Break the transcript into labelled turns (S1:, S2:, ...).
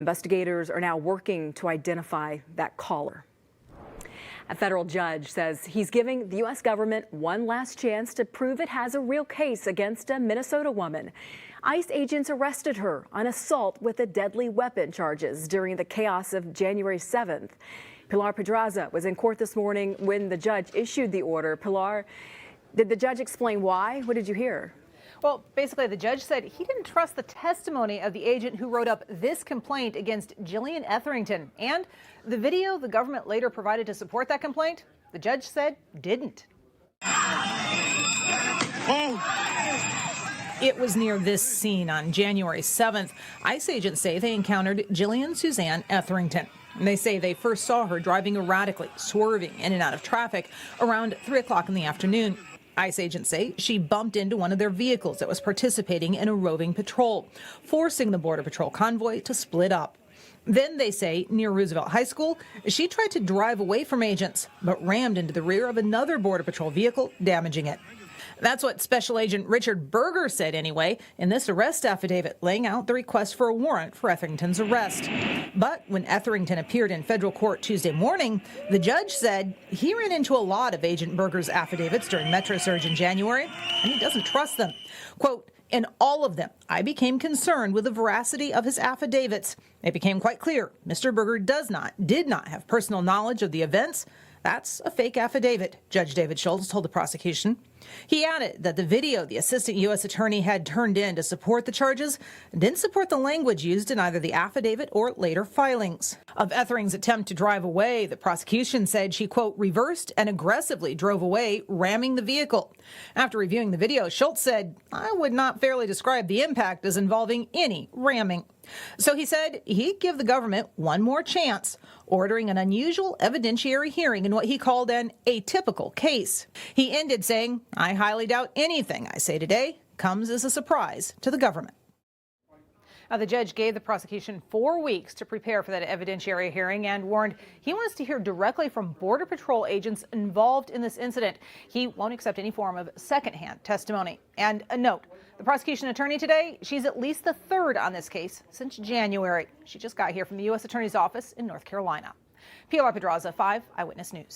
S1: Investigators are now working to identify that caller. A federal judge says he's giving the U.S. government one last chance to prove it has a real case against a Minnesota woman. ICE agents arrested her on assault with a deadly weapon charges during the chaos of January 7th. Pilar Pedraza was in court this morning when the judge issued the order. Pilar, did the judge explain why? What did you hear?
S2: Well, basically, the judge said he didn't trust the testimony of the agent who wrote up this complaint against Jillian Etherington. And the video the government later provided to support that complaint, the judge said didn't. It was near this scene on January 7th. ICE agents say they encountered Jillian Suzanne Etherington. They say they first saw her driving erratically, swerving in and out of traffic around 3 o'clock in the afternoon. ICE agents say she bumped into one of their vehicles that was participating in a roving patrol, forcing the Border Patrol convoy to split up. Then they say near Roosevelt High School, she tried to drive away from agents, but rammed into the rear of another Border Patrol vehicle, damaging it. That's what Special Agent Richard Berger said anyway in this arrest affidavit, laying out the request for a warrant for Etherington's arrest. But when Etherington appeared in federal court Tuesday morning, the judge said he ran into a lot of Agent Berger's affidavits during Metro Surge in January, and he doesn't trust them. Quote, "In all of them, I became concerned with the veracity of his affidavits. It became quite clear Mr. Berger did not have personal knowledge of the events. That's a fake affidavit," Judge David Schultz told the prosecution. He added that the video the assistant U.S. attorney had turned in to support the charges didn't support the language used in either the affidavit or later filings. Of Etherington's attempt to drive away, the prosecution said she, quote, reversed and aggressively drove away, ramming the vehicle. After reviewing the video, Schultz said, "I would not fairly describe the impact as involving any ramming." So he said he'd give the government one more chance, ordering an unusual evidentiary hearing in what he called an atypical case. He ended saying, "I highly doubt anything I say today comes as a surprise to the government." Now, the judge gave the prosecution 4 weeks to prepare for that evidentiary hearing and warned he wants to hear directly from Border Patrol agents involved in this incident. He won't accept any form of secondhand testimony. And a note, the prosecution attorney today, she's at least the third on this case since January. She just got here from the U.S. Attorney's Office in North Carolina. Pilar Pedraza, 5 Eyewitness News.